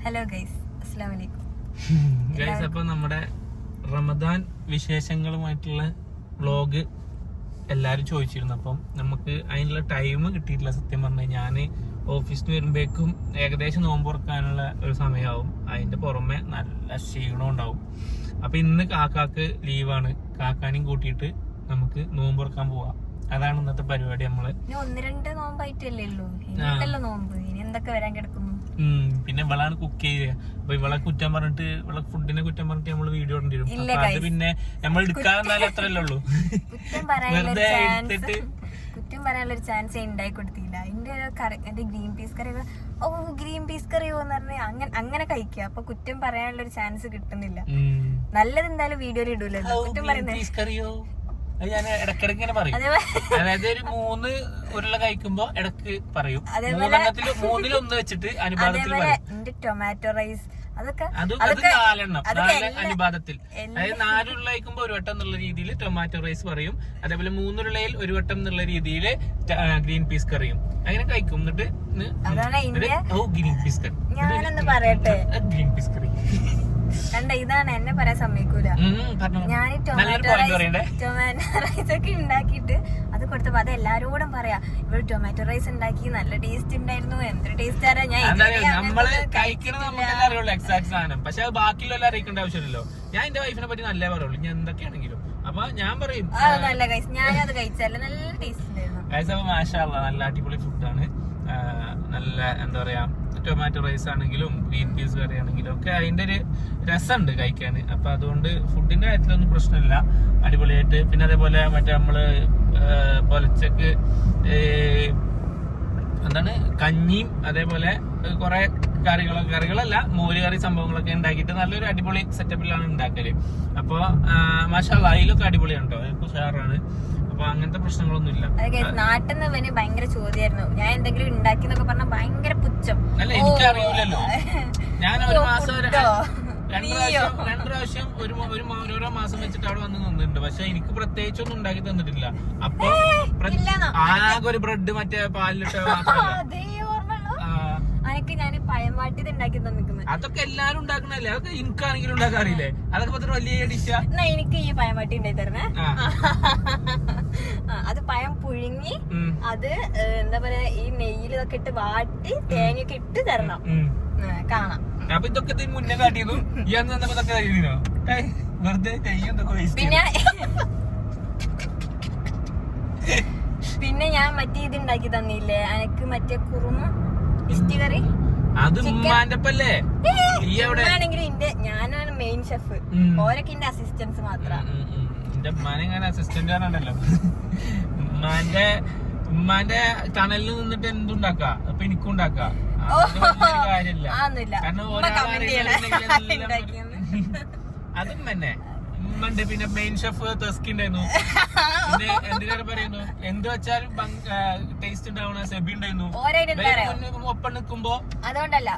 Hello guys, അസ്സലാമു അലൈക്കും guys. അപ്പൊ നമ്മുടെ റമദാൻ വിശേഷങ്ങളുമായിട്ടുള്ള വ്ളോഗ് എല്ലാരും ചോദിച്ചിരുന്നു. അപ്പം നമുക്ക് അതിനുള്ള ടൈം കിട്ടിയിട്ടില്ല. സത്യം പറഞ്ഞാൽ ഞാന് ഓഫീസിൽ വരുമ്പോഴേക്കും ഏകദേശം നോമ്പ് തുറക്കാനുള്ള ഒരു സമയമാവും. അതിന്റെ പുറമെ നല്ല ക്ഷീണം ഉണ്ടാവും. അപ്പൊ ഇന്ന് കാക്കാക്ക് ലീവാണ്. കാക്കാനെയും കൂട്ടിയിട്ട് നമുക്ക് നോമ്പ് തുറക്കാൻ പോവാം. അതാണ് ഇന്നത്തെ പരിപാടി. നമ്മള് 1-2 നോമ്പായിട്ടല്ലേ ഉള്ളൂ, ഇനിയല്ലോ നോമ്പ്. ഇനി എന്തൊക്കെ വരാൻ കിടക്കുന്നു. പിന്നെ ഇവളാണ് കുക്ക് ചെയ്യുക. അപ്പൊ ഇവളെ കുറ്റം പറഞ്ഞിട്ട്, ഇവളെ ഫുഡിനെ കുറ്റം പറഞ്ഞിട്ട് നമ്മള് വീഡിയോ ഇടേണ്ടി വരും. അത് പിന്നെ നമ്മൾ എടുക്കാന്നാലും അത്രയല്ലേ ഉള്ളൂ. കുറ്റം പറയാനുള്ളൊരു ചാൻസ് ഉണ്ടായി കൊടുത്തില്ല. എന്റെ ഗ്രീൻ പീസ് കറി, ഗ്രീൻ പീസ് കറിയോ എന്ന് പറഞ്ഞാൽ അങ്ങനെ കഴിക്കുക. അപ്പൊ കുറ്റം പറയാനുള്ളൊരു ചാൻസ് കിട്ടുന്നില്ല. നല്ലത് എന്തായാലും വീഡിയോയിൽ ഇടൂലല്ലോ കുറ്റം പറയുന്നത്. ഞാൻ ഇടക്കിടക്ക് ഇങ്ങനെ പറയും. അതായത് ഒരു 3 ഉരുള കഴിക്കുമ്പോ ഇടക്ക് പറയും. 3-1 വെച്ചിട്ട് അനുപാതത്തിൽ പറയും. ടൊമാറ്റോ റൈസ് അതൊക്കെ 4 അനുപാതത്തിൽ. അതായത് 4 ഉരുള കഴിക്കുമ്പോ 1 വട്ടം എന്നുള്ള രീതിയിൽ ടൊമാറ്റോ റൈസ് പറയും. അതേപോലെ 3 ഉരുളയിൽ 1 വട്ടം എന്നുള്ള രീതിയിൽ ഗ്രീൻ പീസ് കറിയും അങ്ങനെ കഴിക്കും. എന്നിട്ട് ഗ്രീൻ പീസ് കറി, ഞാനൊന്ന് പറയട്ടെ, ഗ്രീൻ പീസ് കറി കണ്ട, ഇതാണ് എന്നെ പറയാൻ സമ്മതിക്കൂല. ഞാൻ ടൊമാറ്റോ റൈസ് ഒക്കെ ഉണ്ടാക്കിയിട്ട് അത് കൊടുത്തപ്പോ അത് എല്ലാരോടും പറയാ, ഇവിടെ ടൊമാറ്റോ റൈസ് ഉണ്ടാക്കി നല്ല ടേസ്റ്റ് ഉണ്ടായിരുന്നു, എന്തൊരു ടേസ്റ്റ് ആരാ. നമ്മള് കഴിക്കണത് നമുക്കെല്ലാം അറിയുള്ളൂ എക്സാക്ട് സാധനം. പക്ഷെ അത് ബാക്കിയുള്ള അറിയിക്കേണ്ട ആവശ്യമില്ലല്ലോ. ഞാൻ എന്റെ വൈഫിനെ പറ്റി നല്ല പറയുള്ളൂ, ഞാൻ എന്തൊക്കെയാണെങ്കിലും. അപ്പൊ ഞാൻ പറയും നല്ല കഴിച്ചു, ഞാനത് കഴിച്ചല്ലേ, നല്ല ടേസ്റ്റ് ഉണ്ടായിരുന്നു. കഴിച്ച മാഷാ അല്ലാഹ്, നല്ല അടിപൊളി ഫുഡാണ്. നല്ല എന്താ പറയാ, ടൊമാറ്റോ റൈസ് ആണെങ്കിലും ഗ്രീൻ പീസ് കറി ആണെങ്കിലും ഒക്കെ അതിന്റെ ഒരു രസമുണ്ട് കഴിക്കാൻ. അപ്പൊ അതുകൊണ്ട് ഫുഡിന്റെ കാര്യത്തിലൊന്നും പ്രശ്നമില്ല, അടിപൊളിയായിട്ട്. പിന്നെ അതേപോലെ മറ്റേ നമ്മള് പൊലച്ചക്ക് എന്താണ് കഞ്ഞിയും അതേപോലെ കുറെ കറികളല്ല മോര് കറി സംഭവങ്ങളൊക്കെ ഉണ്ടാക്കിയിട്ട് നല്ലൊരു അടിപൊളി സെറ്റപ്പിലാണ് ഉണ്ടാക്കല്. അപ്പൊ മാഷാ അല്ലാഹ് അതിലൊക്കെ അടിപൊളിയാണ് കേട്ടോ, അതിപ്പോ ഉഷാറാണ്. അപ്പൊ അങ്ങനത്തെ പ്രശ്നങ്ങളൊന്നും ഇല്ല. നാട്ടിൽ നിന്ന് ഭയങ്കര ചോദ്യമായിരുന്നു, ഞാൻ എന്തെങ്കിലും ഉണ്ടാക്കി എന്നൊക്കെ പറഞ്ഞ ഭയങ്കര പുച്ഛം. അല്ല, എനിക്കറിയില്ലല്ലോ. ഞാൻ ഒരു മാസം 2 പ്രാവശ്യം ഓരോ മാസം വെച്ചിട്ട് അവിടെ വന്ന് നിന്നിട്ടുണ്ട്. പക്ഷെ എനിക്ക് പ്രത്യേകിച്ചൊന്നും ഉണ്ടാക്കി തന്നിട്ടില്ല. അപ്പൊ ആകെ ഒരു ബ്രെഡ് മറ്റേ പാലിലിട്ട അനക്ക് ഞാൻ പഴം വാട്ടിയത് ഉണ്ടാക്കി തന്നിരിക്കുന്നത്. അതൊക്കെ എല്ലാരും ഉണ്ടാക്കണല്ലേ, അതൊക്കെ എനിക്കാണെങ്കിലും ഉണ്ടാക്കാറില്ലേ. അതൊക്കെ പത്ര വലിയ ഡിഷാ. എന്നാ എനിക്ക് ഈ പഴം വാട്ടി ഉണ്ടായി തരണേ. അത് പഴം പുഴുങ്ങി അത് എന്താ പറയാ, ഈ നെയ്യിൽ ഇതൊക്കെ ഇട്ട് വാട്ടി തേങ്ങയൊക്കെ ഇട്ട് തരണം, കാണാം. അപ്പൊ ഇതൊക്കെ മുന്നേ കാട്ടിയതു ഇതൊക്കെ കഴിഞ്ഞോ? വെറുതെ പിന്നെ ഞാൻ മറ്റേ ഇത് ഉണ്ടാക്കി തന്നില്ലേ അനക്ക്, മറ്റേ കുറുമ കറി. ആണെങ്കിലും ഞാനാണ് മെയിൻ ഷെഫ്, ഓരൊക്കെ എന്റെ അസിസ്റ്റൻസ് മാത്രം. എന്റെ ഉമ്മാനെ അസിസ്റ്റന്റ് ആണല്ലോ. ഉമ്മാന്റെ ടണലിൽ നിന്നിട്ട് എന്തുണ്ടാക്കാ, അപ്പൊ എനിക്കും ഉണ്ടാക്കാം. കാര്യമില്ല, കാരണം അതും തന്നെ ഉമ്മണ്ട്. പിന്നെ മെയിൻ ഷെഫ് തെസ്കി ഉണ്ടായിരുന്നു. പിന്നെ എന്തിനേറെ പറയുന്നു, എന്ത് വെച്ചാലും ടേസ്റ്റ് ഉണ്ടാവണ സെബി ഉണ്ടായിരുന്നു ഒപ്പം നിൽക്കുമ്പോ. അതുകൊണ്ടല്ല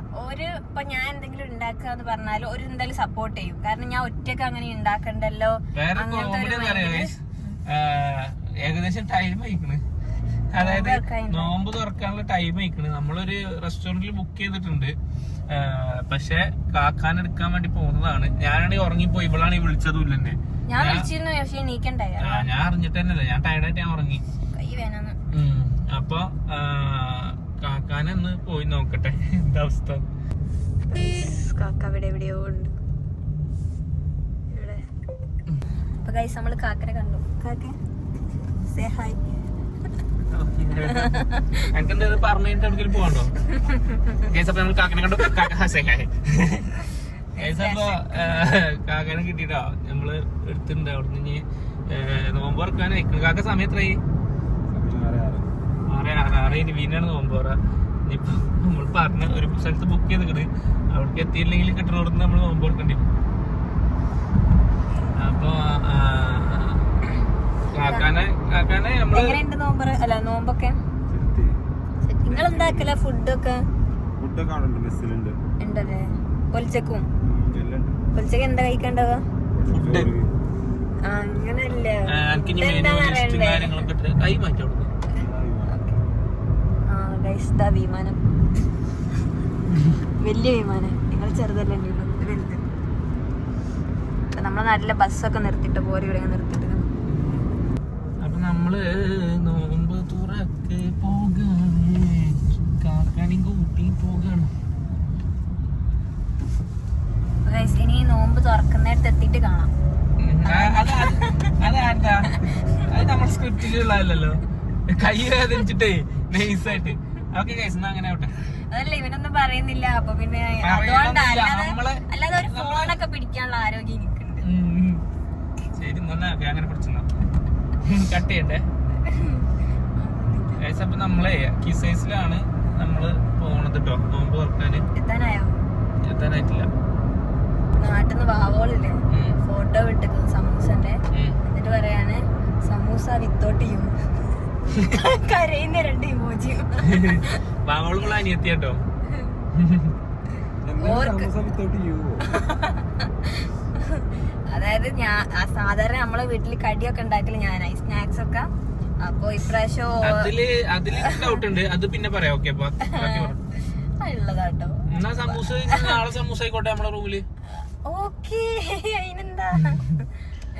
ഇപ്പൊ ഞാൻ എന്തെങ്കിലും ഉണ്ടാക്കാന്ന് പറഞ്ഞാലും ഒരു എന്തായാലും സപ്പോർട്ട് ചെയ്യും, കാരണം ഞാൻ ഒറ്റക്ക് അങ്ങനെ ഉണ്ടാക്കണ്ടല്ലോ. വേറെ കോമഡി എന്താ പറയാ, ഏകദേശം ടൈം ആയിക്കണ്. അതായത് നോമ്പ് തുറക്കാനുള്ള ടൈം ആയിക്കണ്. നമ്മളൊരു റെസ്റ്റോറന്റിൽ ബുക്ക് ചെയ്തിട്ടുണ്ട്. പക്ഷെ കാക്കാൻ എടുക്കാൻ വേണ്ടി പോകുന്നതാണ്. ഞാനാണെങ്കിൽ ഉറങ്ങിപ്പോയി, ഇവളാണ് വിളിച്ചതും ഇല്ല എന്നെ. ഞാൻ അറിഞ്ഞിട്ട് തന്നെയല്ല, ഞാൻ ടയർഡായിട്ട് ഞാൻ ഉറങ്ങി. അപ്പൊ കാക്കാനൊന്ന് പോയി നോക്കട്ടെ എന്താ അവസ്ഥ. കാക്ക ഇവിടെ എവിടെയോ ഉണ്ട്. അപ്പൊ ഗൈസ്, നമ്മള് കാക്കനെ കണ്ടു. കാക്ക സേ ഹായ്. എനിക്കെന്താ പറഞ്ഞിട്ട് എവിടെയെങ്കിലും പോകണ്ടോ? നമ്മൾ കാക്കനെ കണ്ടു. കാക്കനെ കിട്ടിട്ടോ നമ്മള് എടുത്തിട്ടുണ്ട്. അവിടുന്ന് ഇനി നോമ്പ് തുറക്കാൻ അയക്കണം. കാക്ക സമയം എത്രയായി? 6:06 വീനാണ് നോമ്പ് തുറ. ഇനിയിപ്പോ നമ്മൾ പറഞ്ഞ ഒരു സ്ഥലത്ത് ബുക്ക് ചെയ്തിട്ട് അവിടേക്ക് എത്തിയില്ലെങ്കിൽ കിട്ടണോടത്ത് നമ്മൾ നോമ്പ് തുറക്കേണ്ടി വരും. അപ്പൊ കാക്കാനെ നമ്മള് നോമ്പൊക്കെ നിങ്ങൾ എന്താക്കല? ഫുഡൊക്കെ ഉണ്ടല്ലേ? പൊലിച്ചക്ക് എന്താ കഴിക്കണ്ടത്? അങ്ങനല്ലേ വിമാനം, വലിയ വിമാനം. ചെറുതല്ലേ വലുത്. നമ്മളെ നാട്ടിലെ ബസ്സൊക്കെ നിർത്തിട്ട് പോരി ഇവിടെ നിർത്തിട്ട്. അപ്പൊ നമ്മള് നോമ്പ് തുറക്ക് പോകാണ്, കാക്കാണി കൂട്ടി പോകാണ്. ഇനി നോമ്പ് തുറക്കുന്നിടത്ത് എത്തിയിട്ട് കാണാം. അതാണ്ടാ, അത് നമ്മുടെ സ്ക്രിപ്റ്റിലുള്ളതല്ലോ. കൈ വേദനിച്ചിട്ടേ നൈസായിട്ട്. ഓക്കെ ഗൈസ്, എന്നാ അങ്ങനെ ആവട്ടെ. അതല്ല ഇവനൊന്നും പറയുന്നില്ല. അപ്പൊ പിന്നെ അതുകൊണ്ട് അല്ലാതെ ഒരു ഫോണൊക്കെ പിടിക്കാനുള്ള ആരോഗ്യം എനിക്കുണ്ട്. ശരി അങ്ങനെ പിടിച്ചോ, കട്ട് ചെയ്യട്ടെ ഗൈസ്. അപ്പൊ നമ്മളെ കിസൈസിലാണ് നമ്മള് പോണത് കേട്ടോ. നോമ്പ് തുറക്കാന് എത്താനായിട്ടില്ല. നാട്ടിൽ നിന്ന് വാവോളില്ലേ ഫോട്ടോ വിട്ടിരുന്നു സമൂസന്റെ. എന്നിട്ട് പറയാണ് സമൂസ വിത്തോട്ട് യു. കരയുന്ന 2 ഇമോജിയും. വാവോളുകൾ അനിയത്തിയാട്ടോ. അതായത് ഞാൻ സാധാരണ നമ്മളെ വീട്ടില് കടിയൊക്കെ ഉണ്ടാക്കല് ഞാനായി, സ്നാക്സ് ഒക്കെ. അപ്പൊ ഇപ്രാവശ്യം ഡൗട്ട് ഉണ്ട്, അത് പിന്നെ പറയാം. ഓക്കെ ഉള്ളതാട്ടോ. എന്നാ സമൂസ നാളെ സമൂസ ആയിക്കോട്ടെ നമ്മളെ റൂമില്. ഓക്കേ, അതിനെന്താ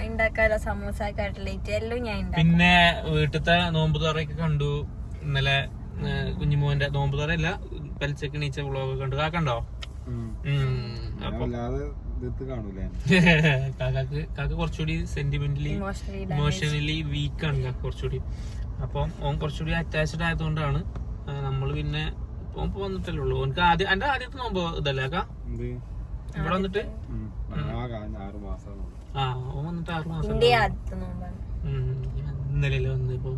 ഉണ്ടാക്കാലോ. സമൂസ കട്ട്ലേറ്റ് എല്ലാം ഞാൻ ഉണ്ടാക്കും. പിന്നെ വീട്ടിലത്തെ നോമ്പ് തുറയൊക്കെ കണ്ടു ഇന്നലെ. കുഞ്ഞിമോന്റെ നോമ്പ് തുറയല്ല, പലിച്ചക്ക് നീച്ച വ്ളോഗ് കണ്ടു. കാക്കണ്ടോ? അപ്പൊ കാക്ക കുറച്ചുകൂടി സെന്റിമെന്റലി ഇമോഷണലി വീക്കാണ് കുറച്ചുകൂടി. അപ്പം ഓൻ കുറച്ചുകൂടി അറ്റാച്ച്ഡ് ആയതുകൊണ്ടാണ് നമ്മള് പിന്നെ വന്നിട്ടല്ലേ ഉള്ളൂ. ഓനക്ക് എന്റെ ആദ്യത്തെ നോമ്പ് ഇതല്ലേ കാക്ക ഇവിടെ വന്നിട്ട്? ഓൻ വന്നിട്ട് 6 മാസം. ഇന്നലെ വന്ന് ഇപ്പൊ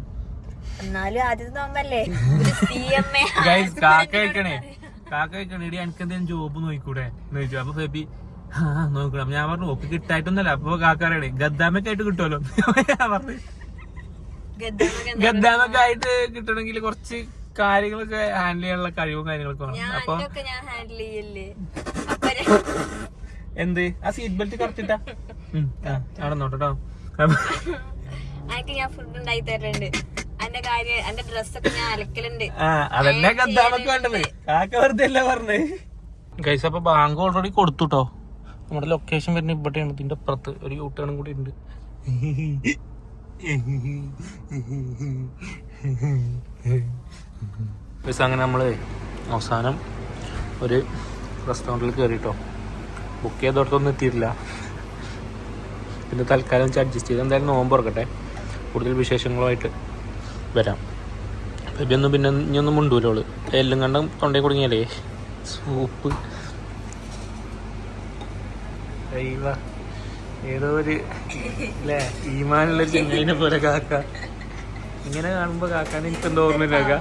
കാക്ക കഴിക്കണേ ഇടി എനിക്ക് എന്തെങ്കിലും ജോബ് നോക്കൂടെ എന്ന് ചോദിച്ചു. അപ്പൊ ഫെബി നോക്കണം. ഞാൻ പറഞ്ഞു ഓക്ക് കിട്ടായിട്ടൊന്നല്ല. അപ്പൊ കാക്കാറേ ഗദ്ദാമൊക്കെ ആയിട്ട് കിട്ടുമല്ലോ. ഞാൻ പറഞ്ഞു ഗദ്ദാമൊക്കെ ആയിട്ട് കിട്ടണമെങ്കിൽ കുറച്ച് കാര്യങ്ങളൊക്കെ ഹാൻഡിൽ ചെയ്യാനുള്ള കഴിവും കാര്യങ്ങളൊക്കെ വേണം. അപ്പൊ എന്ത് ആ സീറ്റ് ബെൽറ്റ് കറക്റ്റിട്ടാ അവിടെ നോട്ടോ. ഞാൻ ഫുഡ് ഉണ്ടായി തരുന്നുണ്ട്. എന്റെ ഡ്രസ്സൊക്കെ ഞാൻ അലക്കലുണ്ട്. അതന്നെ ഗദ്ദാമൊക്കെ വേണ്ടത്. കാക്ക വെറുതെ അല്ല പറഞ്ഞേ ഗൈസ്. അപ്പൊ ബാങ്ക് ഓൾറെഡി കൊടുത്തുട്ടോ. നമ്മുടെ ലൊക്കേഷൻ വരുന്ന ഇവിടെയാണ്. ഇതിന്റെ അപ്പുറത്ത് ഒരു യൂട്ടേണും കൂടി ഉണ്ട്. അങ്ങനെ നമ്മള് അവസാനം ഒരു റെസ്റ്റോറൻറ്റിൽ കയറിട്ടോ. ബുക്ക് ചെയ്തോടത്തൊന്നും എത്തിയിട്ടില്ല. പിന്നെ തൽക്കാലം വെച്ച് അഡ്ജസ്റ്റ് ചെയ്ത് എന്തായാലും നോമ്പ് തുറക്കട്ടെ. കൂടുതൽ വിശേഷങ്ങളുമായിട്ട് വരാം. ഇതൊന്നും പിന്നെ ഇനിയൊന്നും മുണ്ടൂലോള്. എല്ലാം കണ്ടും തൊണ്ടയിൽ കുടുങ്ങിയാലേ സൂപ്പ്. ഏതോ ഒരു അല്ലേ ഈമാനുള്ള ചെങ്ങൈനെ പോലെ കാക്ക. ഇങ്ങനെ കാണുമ്പോ കാക്കാന്ന് എനിക്കെന്തോ ഓർമ്മയില്ല. കാക്ക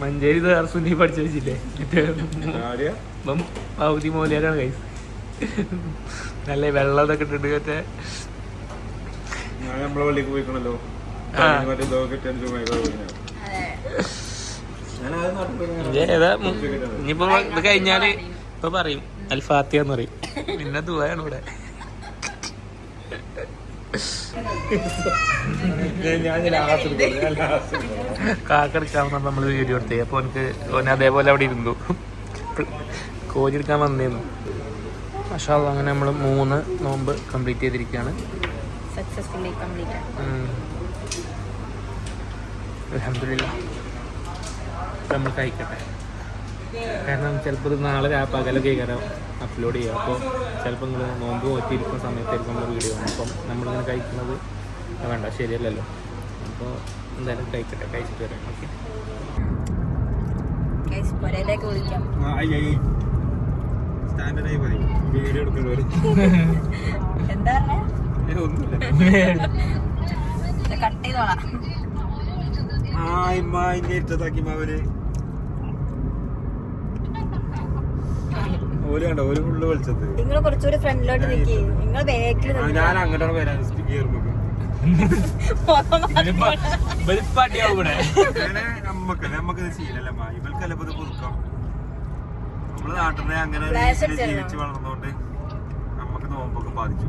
മഞ്ചേരി സുന്നി പഠിച്ചു വെച്ചില്ലേ ഇപ്പം പൗതി മോലിയാരാണ് കൈസ്. നല്ല വെള്ളം ഇതൊക്കെ ഇട്ടിട്ട് മറ്റേ ഇനിയിപ്പോ ഇത് കഴിഞ്ഞാല് ഇപ്പൊ പറയും അൽഫാത്തിയാന്ന് പറയും. പിന്നെ ദുആയാണ് ഇവിടെ. കാക്കെടുക്കാൻ നമ്മള് വീഡിയോ എടുത്തേ. അപ്പൊ ഓന് അതേപോലെ അവിടെ ഇരുന്നു കോഴി എടുക്കാൻ വന്നേന്നു. മാഷാ അല്ലാഹ്. അങ്ങനെ നമ്മള് 3 നോമ്പ് കംപ്ലീറ്റ് ചെയ്തിരിക്കുകയാണ്. അൽഹംദുലില്ലാഹ്. നമ്മൾ കഴിക്കട്ടെ. കാരണം ചിലപ്പോൾ നാളെ പകലൊക്കെ കയറാം അപ്ലോഡ് ചെയ്യാം. അപ്പോൾ ചിലപ്പോൾ നിങ്ങൾ നോമ്പ് നോക്കിയിരിക്കുന്ന സമയത്തായിരിക്കും നമ്മൾ വീഡിയോ കാണും. അപ്പം നമ്മളിങ്ങനെ കഴിക്കുന്നത് വേണ്ട, ശരിയല്ലല്ലോ. അപ്പോൾ എന്തായാലും കഴിക്കട്ടെ, കഴിച്ചിട്ട് വരാം. ഓക്കെ എന്താ കട്ട് ചെയ്തോളാം. നിങ്ങൾ കുറച്ചുകൂടി ഫ്രണ്ടിലോട്ട് നിൽക്കി. നിങ്ങൾ ബാക്കിൽ ഞാൻ അങ്ങോട്ടാണ് വരാൻ. നമുക്ക് ശീലല്ലമ്മ. ഇവൾക്കല്ല പുതുക്കാം. നമ്മള് നാട്ടിലെ അങ്ങനെ ജീവിച്ച് വളർന്നോണ്ട് നമുക്ക് നോമ്പൊക്കെ ബാധിച്ചു.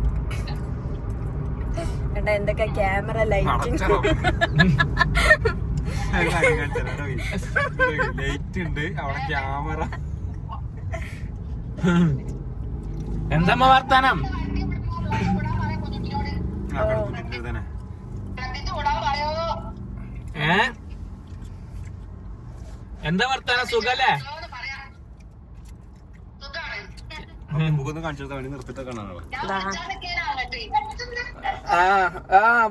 എന്തൊക്കെ ക്യാമറ ലൈറ്റ് ഉണ്ട് അവിടെ ക്യാമറ. എന്താ വർത്താനം? എന്താ വർത്താനം? സുഖല്ലേ?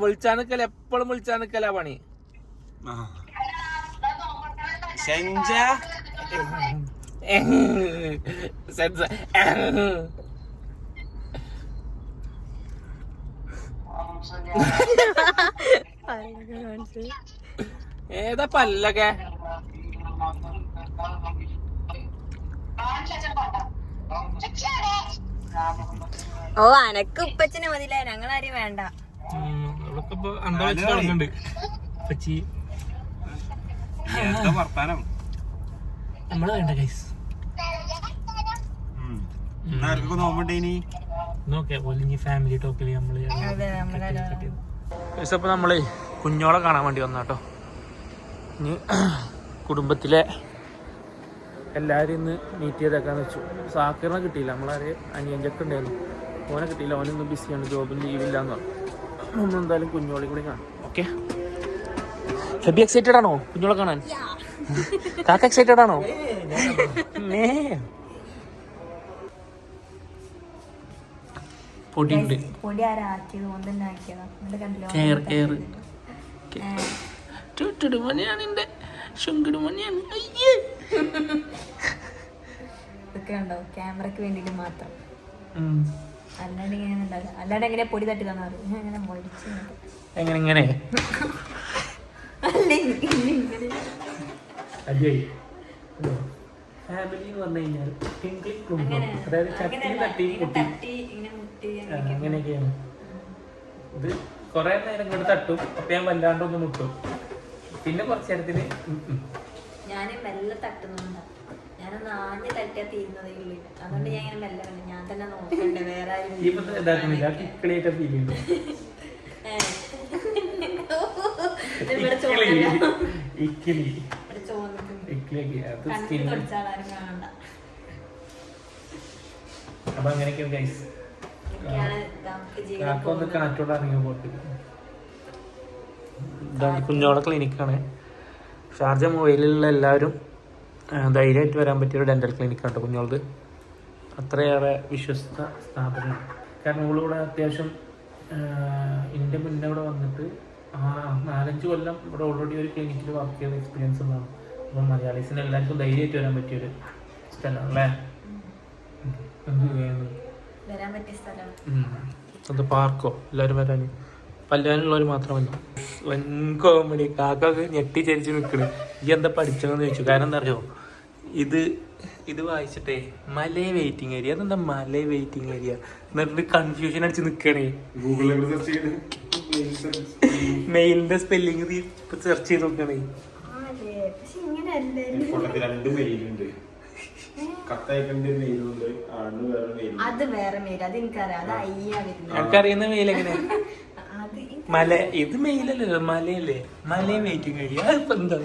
വിളിച്ചാനിക്കല, എപ്പോഴും വിളിച്ചാനിക്കല പണി. ഏതാ പല്ലൊക്കെ? ഓ അനക്ക് ഉപ്പച്ചനെ മതിയില്ല, ഞങ്ങളാരും വേണ്ട. നമ്മള് വേണ്ട ഗൈസ്. ഫാമിലി ടോക്കില് നമ്മള് കുഞ്ഞോളെ കാണാൻ വേണ്ടി വന്നാട്ടോ. ഇനി കുടുംബത്തിലെ എല്ലാവരും ഇന്ന് മീറ്റ് ചെയ്തേക്കാന്ന് വെച്ചു. സാക്കിറിനെ കിട്ടിയില്ല, നമ്മളാര് അനിയഞ്ചൊക്കെ ഉണ്ടായിരുന്നു, ഓനെ കിട്ടിയില്ല, ഓനൊന്നും ബിസിയാണ്, ജോബിന് ലീവില്ലാന്ന് പറഞ്ഞു. നമ്മളെന്തായാലും കുഞ്ഞോളി കൂടി കാണാം. ഓക്കെ, ഷബി എക്സൈറ്റഡ് ആണോ കുഞ്ഞോളെ കാണാൻ? കാക്ക എക്സൈറ്റഡ് ആണോ? പൊടിയുണ്ട്, പൊടി ആരാക്കിയത്? ഓന്തന്നെ ആക്കിയതാ. ഇതൊക്കെ ഉണ്ടോ ക്യാമറക്ക് വേണ്ടിട്ട് മാത്രം, അല്ലാണ്ട് ഇങ്ങനെ ഉണ്ടാവില്ല. അല്ലാണ്ട് എങ്ങനെ പൊടി തട്ടി തന്നാ അങ്ങനെ മൊടിച്ച് എങ്ങനെ ഫാമിലി എന്ന് പറഞ്ഞു കഴിഞ്ഞാൽ അങ്ങനെയൊക്കെയാണ്. ഇത് കൊറേ നേരം ഇങ്ങോട്ട് തട്ടും, അപ്പൊ ഞാൻ വല്ലാണ്ടൊന്ന് മുട്ടും, പിന്നെ കുറച്ച് നേരത്തിന് ഞാന് മെല്ലെ തട്ടുന്നുണ്ടാ. ഞാനൊന്ന് ആഞ്ഞ് തട്ടിയാ തീരുന്നതേ ഉള്ളൂ. അതുകൊണ്ട് ഞാൻ ഇങ്ങനെ മെല്ലെ മെല്ലെ ഞാൻ തന്നെ നോക്കണ്ടേ, വേറെ ആരും അപ്പൊ അങ്ങനെയൊക്കെയാണ് ഗൈസ്. കാക്കൊന്ന് കാറ്റോട് ഇറങ്ങി പോട്ട്. കുഞ്ഞോളെ ക്ലിനിക്കാണ്. ഷാർജ മൊബൈലിലുള്ള എല്ലാവരും ധൈര്യമായിട്ട് വരാൻ പറ്റിയൊരു ഡെന്റൽ ക്ലിനിക്കാണ് കേട്ടോ കുഞ്ഞോളത്. അത്രയേറെ വിശ്വസ്ത സ്ഥാപനമാണ്. കാരണം ഇവളിവിടെ അത്യാവശ്യം എൻ്റെ മുന്നേ ഇവിടെ വന്നിട്ട് 4-5 കൊല്ലം ഇവിടെ ഓൾറെഡി ഒരു ക്ലിനിക്കിൽ വർക്ക് ചെയ്ത എക്സ്പീരിയൻസ് ഉണ്ടാവും. അപ്പം മലയാളീസിന് എല്ലാവർക്കും ധൈര്യമായിട്ട് വരാൻ പറ്റിയൊരു സ്ഥലമാണ് അല്ലേ? അത് പാർക്കോ എല്ലാവരും വരാൻ, പല്ലാനുള്ളവർ മാത്രമല്ല. വൻ കോമഡി. കാക്കൊക്കെ ഞെട്ടി ചരിച്ച് നിൽക്കണ്. ഈ എന്താ പഠിച്ചതെന്ന് ചോദിച്ചു. കാരണം എന്താ അറിയോ, ഇത് വായിച്ചിട്ടേ മലേ വെയിറ്റിംഗ് ഏരിയ. അതെന്താ മലേ വെയിറ്റിംഗ് ഏരിയ എന്നിട്ട് കൺഫ്യൂഷൻ അടിച്ച് നിൽക്കണേ. മെയിലിന്റെ സ്പെല്ലിങ് സെർച്ച് ചെയ്ത് നോക്കണേ. എനിക്കറിയുന്ന മെയിൽ എങ്ങനെ? മല, ഇത് മെയിലല്ലല്ലോ, മലയല്ലേ? മലയെ വെയിറ്റിംഗ് ഏരിയ. അതിപ്പോ എന്താ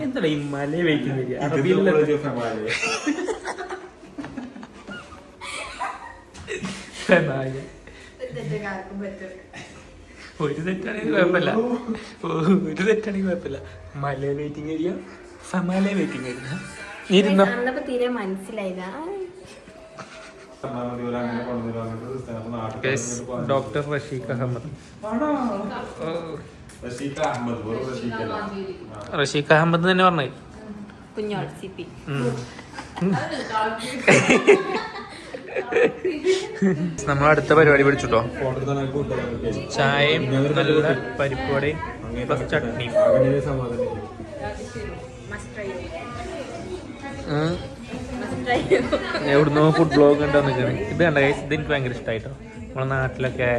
എന്താ ഈ മലയെ വെയിറ്റിംഗ് ഏരിയ? ഒരു തെറ്റാണെങ്കിൽ കുഴപ്പമില്ല. മല വെയിറ്റിംഗ് ഏരിയ, ഫമാല വെയിറ്റിംഗ് ഏരിയ. തീരെ മനസ്സിലായില്ല. ഡോക്ടർ റഷീഖ് അഹമ്മദ്. റഷീഖ് അഹമ്മദ് തന്നെ പറഞ്ഞേ. കുഞ്ഞോൾ CP. നമ്മൾ അടുത്ത പരിപാടി പിടിച്ചിട്ടോ. ചായയും നല്ല പരിപ്പുവടയും പ്ലസ് ചട്നിയും. എവിടുന്നോ ഫുഡ് ബ്ലോഗ് കണ്ടോ നിൽക്കണേ. ഇത് കണ്ട ഗൈസ്, ഇത് എനിക്ക് ഭയങ്കര ഇഷ്ടമായിട്ടോ. നമ്മളെ നാട്ടിലൊക്കെ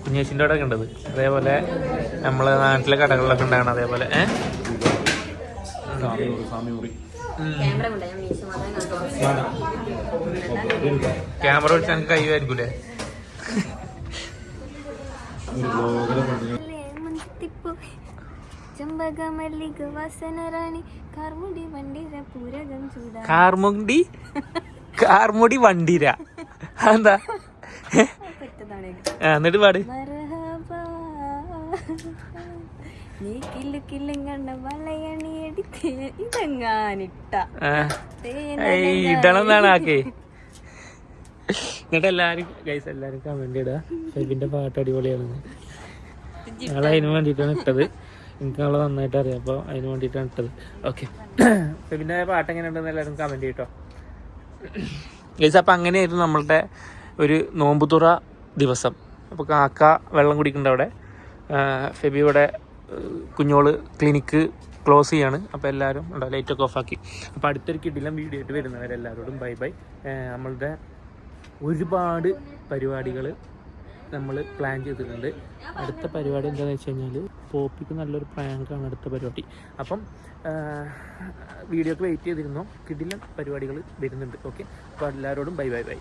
കുഞ്ഞേച്ചിൻ്റെ അവിടെ കണ്ടത്, അതേപോലെ നമ്മളെ നാട്ടിലെ കടകളിലൊക്കെ ഉണ്ടാകണം. അതേപോലെ ക്യാമറ വെച്ച് എനിക്ക് കഴിയുമായിരിക്കൂലേ? കാർമുണ്ടി കാർമുടി വണ്ടിര എന്താ എന്നിട്ട് പാട് നീ കില്ലു കില്ലും കണ്ട വളയണി എടുത്ത് ഇതെങ്ങാനിട്ട ഇടണമെന്നാണ് ആക്കേ. എന്നിട്ട് എല്ലാരും ഗൈസ് എല്ലാരും കമന്റ് ഇടുക ഫെബിന്റെ പാട്ട് അടിപൊളിയാണെന്ന്. ഞങ്ങൾ അതിന് വേണ്ടിയിട്ടാണ് ഇട്ടത്. എനിക്ക് അവളെ നന്നായിട്ട് അറിയാം, അപ്പോൾ അതിന് വേണ്ടിയിട്ടാണ് ഇട്ടത്. ഓക്കെ, ഫെബിന്റെ പാട്ട് എങ്ങനെ ഉണ്ടെന്ന് എല്ലാവരും കമന്റ് ചെയ്യട്ടോ ഗൈസ്. അപ്പം അങ്ങനെയായിരുന്നു നമ്മളുടെ ഒരു നോമ്പുതുറ ദിവസം. അപ്പോൾ കാക്ക വെള്ളം കുടിക്കുന്നുണ്ട് അവിടെ. ഫെബി ഇവിടെ കുഞ്ഞോള് ക്ലിനിക്ക് ക്ലോസ് ചെയ്യാണ്. അപ്പോൾ എല്ലാവരും ഉണ്ടോ ലൈറ്റൊക്കെ ഓഫാക്കി. അപ്പോൾ അടുത്തൊരു കിടിലം വീഡിയോ ആയിട്ട് വരുന്നവരെല്ലാവരോടും ബൈ ബൈ. നമ്മളുടെ ഒരുപാട് പരിപാടികൾ നമ്മൾ പ്ലാൻ ചെയ്തിട്ടുണ്ട്. അടുത്ത പരിപാടി എന്താണെന്ന് വെച്ച് കഴിഞ്ഞാൽ പോപ്പിക്ക് നല്ലൊരു പ്രാങ്കാണ് അടുത്ത പരിപാടി. അപ്പം വീഡിയോക്ക് വെയിറ്റ് ചെയ്തിരുന്നോ, കിടിലം പരിപാടികൾ വരുന്നുണ്ട്. ഓക്കെ, അപ്പോൾ എല്ലാവരോടും ബൈ ബൈ ബൈ.